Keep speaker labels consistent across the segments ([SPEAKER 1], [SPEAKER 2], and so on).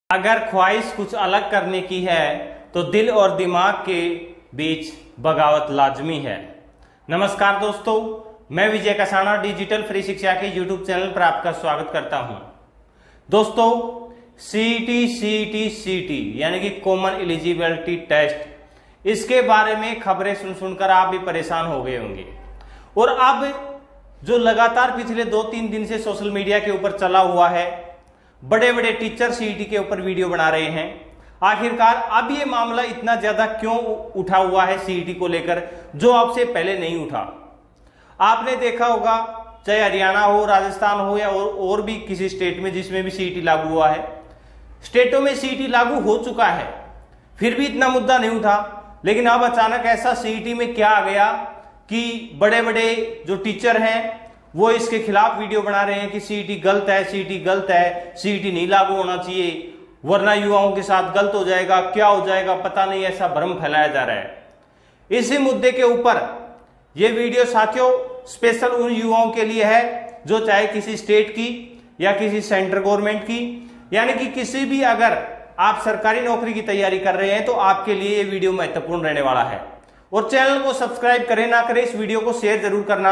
[SPEAKER 1] अगर ख्वाहिश कुछ अलग करने की है तो दिल और दिमाग के बीच बगावत लाजमी है। नमस्कार दोस्तों, मैं विजय कसाना डिजिटल फ्री शिक्षा के यूट्यूब चैनल पर आपका स्वागत करता हूं। दोस्तों, सीईटी यानी कि कॉमन एलिजिबिलिटी टेस्ट, इसके बारे में खबरें सुनकर आप भी परेशान हो गए होंगे। और अब जो लगातार पिछले 2-3 दिन से सोशल मीडिया के ऊपर चला हुआ है, बड़े बड़े टीचर सीईटी के ऊपर वीडियो बना रहे हैं। आखिरकार अब ये मामला इतना ज्यादा क्यों उठा हुआ है सीईटी को लेकर, जो आपसे पहले नहीं उठा। आपने देखा होगा, चाहे हरियाणा हो, राजस्थान हो या और भी किसी स्टेट में जिसमें भी सीईटी लागू हुआ है, स्टेटों में सीईटी लागू हो चुका है, फिर भी इतना मुद्दा नहीं उठा। लेकिन अब अचानक ऐसा सीईटी में क्या आ गया कि बड़े बड़े जो टीचर हैं वो इसके खिलाफ वीडियो बना रहे हैं कि सीईटी गलत है, सीईटी गलत है, सीईटी नहीं लागू होना चाहिए, वरना युवाओं के साथ गलत हो जाएगा, क्या हो जाएगा पता नहीं, ऐसा भ्रम फैलाया जा रहा है। इसी मुद्दे के ऊपर ये वीडियो साथियों स्पेशल उन युवाओं के लिए है जो चाहे किसी स्टेट की या किसी सेंट्रल गवर्नमेंट की, यानी कि किसी भी, अगर आप सरकारी नौकरी की तैयारी कर रहे हैं तो आपके लिए ये वीडियो महत्वपूर्ण रहने वाला है। और चैनल को सब्सक्राइब करें ना करें, इस वीडियो को शेयर जरूर करना,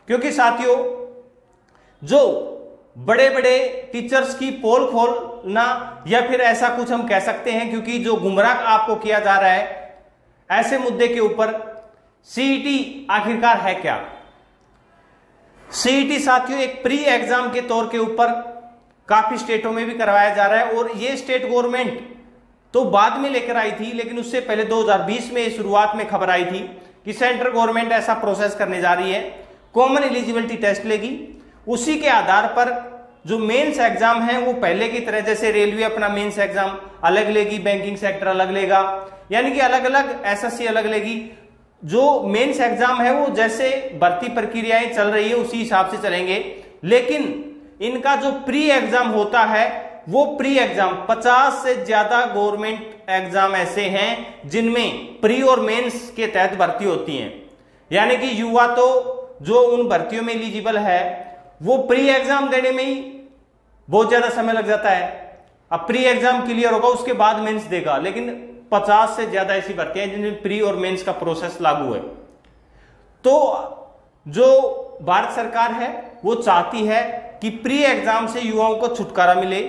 [SPEAKER 1] क्योंकि साथियों जो बड़े बड़े टीचर्स की पोल खोलना, या फिर ऐसा कुछ हम कह सकते हैं, क्योंकि जो गुमराह आपको किया जा रहा है ऐसे मुद्दे के ऊपर, सीईटी आखिरकार है क्या। सीईटी साथियों एक प्री एग्जाम के तौर के ऊपर काफी स्टेटों में भी करवाया जा रहा है, और ये स्टेट गवर्नमेंट तो बाद में लेकर आई थी, लेकिन उससे पहले 2020 में शुरुआत में खबर आई थी कि सेंट्रल गवर्नमेंट ऐसा प्रोसेस करने जा रही है, कॉमन एलिजिबिलिटी टेस्ट लेगी। उसी के आधार पर जो मेंस एग्जाम है वो पहले की तरह, जैसे रेलवे अपना मेंस एग्जाम अलग लेगी, बैंकिंग सेक्टर अलग लेगा, यानी कि अलग अलग एसएससी अलग लेगी। जो मेंस एग्जाम है वो जैसे भर्ती प्रक्रियाएं चल रही है उसी हिसाब से चलेंगे, लेकिन इनका जो प्री एग्जाम होता है वो प्री एग्जाम 50 से ज्यादा गवर्नमेंट एग्जाम ऐसे हैं जिनमें प्री और मेंस के तहत भर्ती होती है। यानी कि युवा तो जो उन भर्तियों में एलिजिबल है वो प्री एग्जाम देने में ही बहुत ज्यादा समय लग जाता है। अब प्री एग्जाम क्लियर होगा उसके बाद मेंस देगा, लेकिन 50 से ज्यादा ऐसी भर्तियां जिनमें प्री और मेंस का प्रोसेस लागू है। तो जो भारत सरकार है वो चाहती है कि प्री एग्जाम से युवाओं को छुटकारा मिले,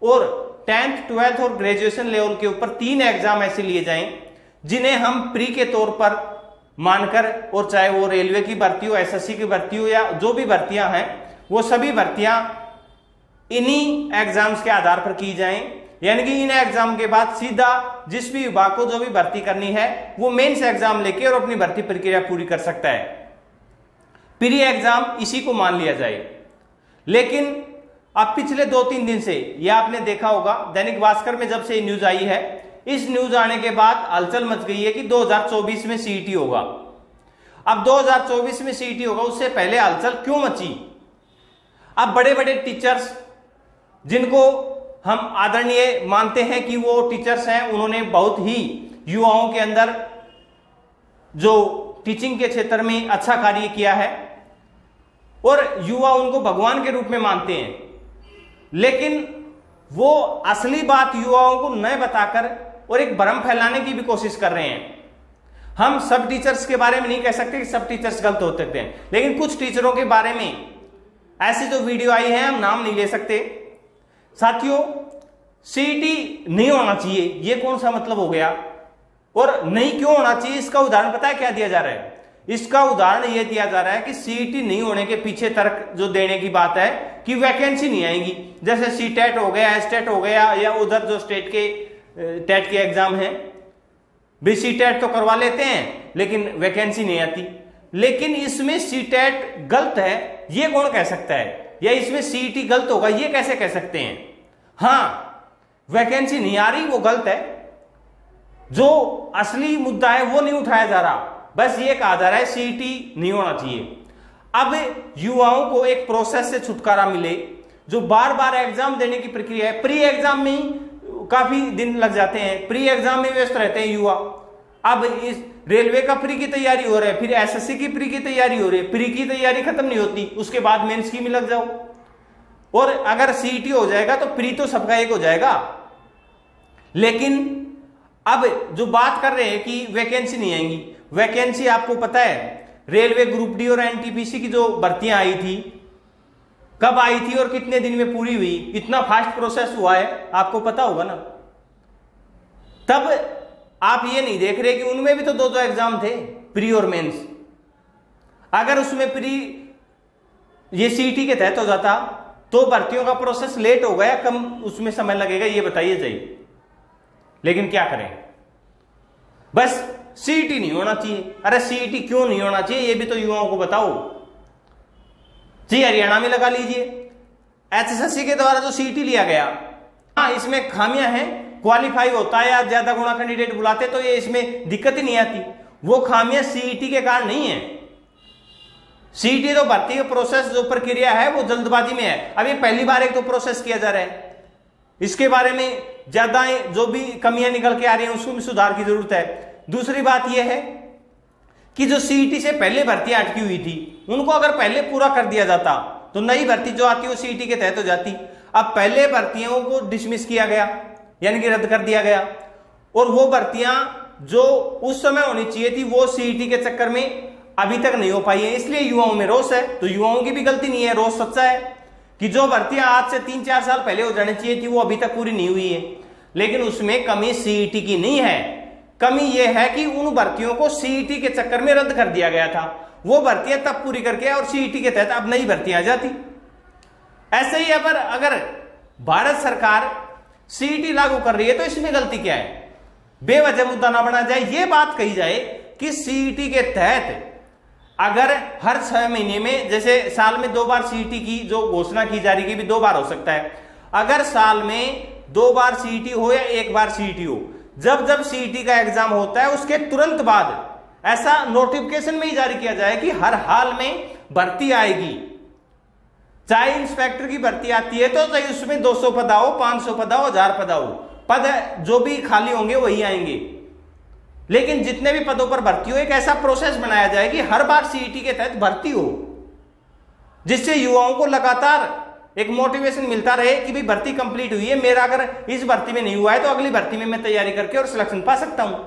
[SPEAKER 1] और 10th, 12th और ग्रेजुएशन लेवल के ऊपर 3 एग्जाम ऐसे लिए जाएं जिन्हें हम प्री के तौर पर मानकर, और चाहे वो रेलवे की भर्ती हो, एसएससी की भर्ती हो, या जो भी भर्तियां हैं वो सभी भर्तियां इन्हीं एग्जाम्स के आधार पर की जाएं। यानी कि इन एग्जाम के बाद सीधा जिस भी विभाग को जो भी भर्ती करनी है वो मेंस एग्जाम लेके और अपनी भर्ती प्रक्रिया पूरी कर सकता है। प्री एग्जाम इसी को मान लिया जाए। लेकिन अब पिछले 2-3 दिन से यह आपने देखा होगा, दैनिक भास्कर में जब से न्यूज आई है, इस न्यूज आने के बाद हलचल मच गई है कि 2024 में सीईटी होगा। अब 2024 में सीईटी होगा, उससे पहले हलचल क्यों मची। अब बड़े बड़े टीचर्स जिनको हम आदरणीय मानते हैं कि वो टीचर्स हैं, उन्होंने बहुत ही युवाओं के अंदर जो टीचिंग के क्षेत्र में अच्छा कार्य किया है और युवा उनको भगवान के रूप में मानते हैं, लेकिन वो असली बात युवाओं को न बताकर और एक भ्रम फैलाने की भी कोशिश कर रहे हैं। हम सब टीचर्स के बारे में नहीं कह सकते कि सब टीचर्स गलत होते थे, लेकिन कुछ टीचरों के बारे में ऐसी जो वीडियो आई है हम नाम नहीं ले सकते। साथियों, सीईटी नहीं होना चाहिए, ये कौन सा मतलब हो गया, और नहीं क्यों होना चाहिए इसका उदाहरण पता है क्या दिया जा रहा है। इसका उदाहरण यह दिया जा रहा है कि सीईटी नहीं होने के पीछे तर्क जो देने की बात है कि वैकेंसी नहीं आएगी। जैसे सीटेट हो गया, एसटेट हो गया, या उधर जो स्टेट के टेट के एग्जाम है, भी सीटेट तो करवा लेते हैं लेकिन वैकेंसी नहीं आती। लेकिन इसमें सीटेट गलत है ये कौन कह सकता है, या इसमें सीईटी गलत होगा ये कैसे कह सकते हैं। हाँ, वैकेंसी नहीं आ रही वो गलत है, जो असली मुद्दा है वो नहीं उठाया जा रहा, बस ये कहा जा रहा है सीईटी नहीं होना चाहिए। अब युवाओं को एक प्रोसेस से छुटकारा मिले, जो बार बार एग्जाम देने की प्रक्रिया है, प्री एग्जाम में ही काफी दिन लग जाते हैं, प्री एग्जाम में व्यस्त रहते हैं युवा। अब इस रेलवे का प्री की तैयारी हो रहा है, फिर एसएससी की प्री की तैयारी हो रही है, प्री की तैयारी खत्म नहीं होती, उसके बाद मेंस की में लग जाओ, और अगर सीईटी हो जाएगा तो प्री तो सबका एक हो जाएगा। लेकिन अब जो बात कर रहे हैं कि वैकेंसी नहीं आएंगी, वैकेंसी आपको पता है रेलवे ग्रुप डी और एनटीपीसी की जो भर्तियां आई थी कब आई थी और कितने दिन में पूरी हुई, इतना फास्ट प्रोसेस हुआ है आपको पता होगा ना। तब आप ये नहीं देख रहे कि उनमें भी तो दो एग्जाम थे, प्री और मेंस। अगर उसमें प्री ये सीईटी के तहत हो जाता तो भर्तियों का प्रोसेस लेट होगा या कम उसमें समय लगेगा, ये बताइए चाहिए। लेकिन क्या करें, बस सीईटी नहीं होना चाहिए। अरे सीईटी क्यों नहीं होना चाहिए ये भी तो युवाओं को बताओ जी। हरियाणा में लगा लीजिए, एचएसएससी के द्वारा जो सीईटी लिया गया, हाँ इसमें खामियां हैं, क्वालिफाई होता है या ज्यादा गुना कैंडिडेट बुलाते तो ये इसमें दिक्कत ही नहीं आती। वो खामियां सीईटी के कारण नहीं है। सीईटी तो भर्ती का प्रोसेस जो प्रक्रिया है वो जल्दबाजी में है। अब ये पहली बार एक तो प्रोसेस किया जा रहा है, इसके बारे में ज्यादा जो भी कमियां निकल के आ रही हैं उसको भी सुधार की जरूरत है। दूसरी बात यह है कि जो सीईटी से पहले भर्तियां अटकी हुई थी उनको अगर पहले पूरा कर दिया जाता तो नई भर्ती जो आती है वो सीईटी के तहत हो जाती। अब पहले भर्तियों को डिसमिस किया गया यानी कि रद्द कर दिया गया, और वो भर्तियां जो उस समय होनी चाहिए थी वो सीईटी के चक्कर में अभी तक नहीं हो पाई है। इसलिए युवाओं में रोष है। तो युवाओं की भी गलती नहीं है, रोष सच्चा है कि जो भर्तियां आज से 3-4 साल पहले हो जानी चाहिए थी वो अभी तक पूरी नहीं हुई है। लेकिन उसमें कमी सीईटी की नहीं है, कमी यह है कि उन भर्तियों को सीईटी के चक्कर में रद्द कर दिया गया था। वो भर्तियां तब पूरी करके और सीईटी के तहत अब नई भर्तियां आ जाती। ऐसे ही अगर भारत सरकार सीईटी लागू कर रही है तो इसमें गलती क्या है, बेवजह मुद्दा ना बना जाए। ये बात कही जाए कि सीईटी के तहत अगर हर 6 महीने में, जैसे साल में 2 बार सीईटी की जो घोषणा की जा रही है कि 2 बार हो सकता है, अगर साल में 2 बार सीईटी हो या 1 बार सीईटी हो, जब जब सीईटी का एग्जाम होता है उसके तुरंत बाद ऐसा नोटिफिकेशन में ही जारी किया जाए कि हर हाल में भर्ती आएगी। चाहे इंस्पेक्टर की भर्ती आती है तो चाहे उसमें 200 पद आओ, 500 पद आओ, 1000 पद आओ, पद जो भी खाली होंगे वही आएंगे। लेकिन जितने भी पदों पर भर्ती हो एक ऐसा प्रोसेस बनाया जाए कि हर बार सीईटी के तहत भर्ती हो, जिससे युवाओं को लगातार एक मोटिवेशन मिलता रहे कि भाई भर्ती कंप्लीट हुई है, मेरा अगर इस भर्ती में नहीं हुआ है तो अगली भर्ती में मैं तैयारी करके और सिलेक्शन पा सकता हूं।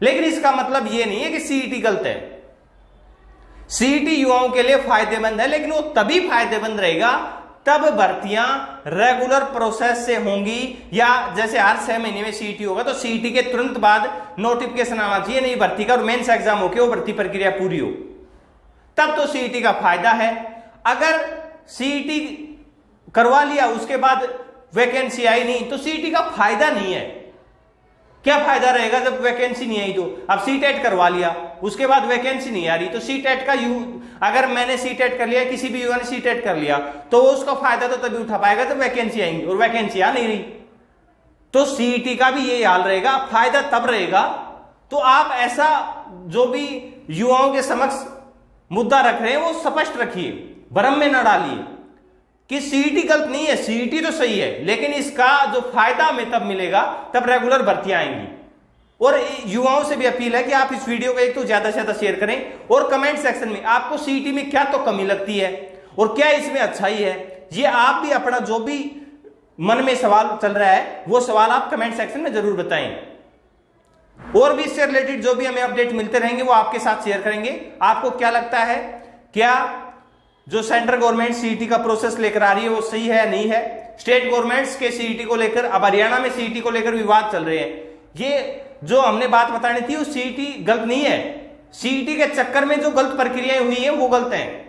[SPEAKER 1] लेकिन इसका मतलब यह नहीं है कि सीईटी गलत है। सीईटी युवाओं के लिए फायदेमंद है, लेकिन वो तभी फायदेमंद रहेगा तब भर्तियां रेगुलर प्रोसेस से होंगी, या जैसे हर 6 महीने में सीईटी होगा तो सीईटी के तुरंत बाद नोटिफिकेशन आना चाहिए नई भर्ती का और मेंस एग्जाम होकर वो भर्ती प्रक्रिया पूरी हो, तब तो सीईटी का फायदा है। अगर सीईटी करवा लिया उसके बाद वैकेंसी आई नहीं तो सीईटी का फायदा नहीं है। क्या फायदा रहेगा जब वैकेंसी नहीं आई तो? अब सीटेट करवा लिया उसके बाद वैकेंसी नहीं आ रही तो सीटेट का अगर मैंने सीटेट कर लिया, किसी भी युवा ने सीटेट कर लिया तो उसका फायदा तो तभी उठा पाएगा जब वैकेंसी आएंगी, और वैकेंसी आ नहीं रही तो सीईटी का भी यही हाल रहेगा। फायदा तब रहेगा तो आप ऐसा जो भी युवाओं के समक्ष मुद्दा रख रहे हैं वो स्पष्ट रखिए, भ्रम में न डालिए कि सीईटी गलत नहीं है, सीईटी तो सही है, लेकिन इसका जो फायदा हमें तब मिलेगा तब रेगुलर भर्तियां आएंगी। और युवाओं से भी अपील है कि आप इस वीडियो को एक तो ज्यादा से ज्यादा शेयर करें और कमेंट सेक्शन में आपको सीईटी में क्या तो कमी लगती है और क्या इसमें अच्छाई है, ये आप भी अपना जो भी मन में सवाल चल रहा है वो सवाल आप कमेंट सेक्शन में जरूर बताएं। और भी इससे रिलेटेड जो भी हमें अपडेट मिलते रहेंगे वो आपके साथ शेयर करेंगे। आपको क्या लगता है, क्या जो सेंट्रल गवर्नमेंट सीईटी का प्रोसेस लेकर आ रही है वो सही है या नहीं है? स्टेट गवर्नमेंट्स के सीईटी को लेकर, अब हरियाणा में सीईटी को लेकर विवाद चल रहे हैं। ये जो हमने बात बतानी थी वो सीईटी गलत नहीं है, सीईटी के चक्कर में जो गलत प्रक्रियाएं हुई है वो गलत हैं।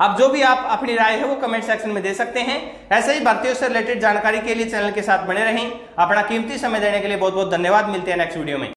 [SPEAKER 1] अब जो भी आप अपनी राय है वो कमेंट सेक्शन में दे सकते हैं। ऐसे ही भर्तियों से रिलेटेड जानकारी के लिए चैनल के साथ बने रहें। अपना कीमती समय देने के लिए बहुत बहुत धन्यवाद। मिलते हैं नेक्स्ट वीडियो में।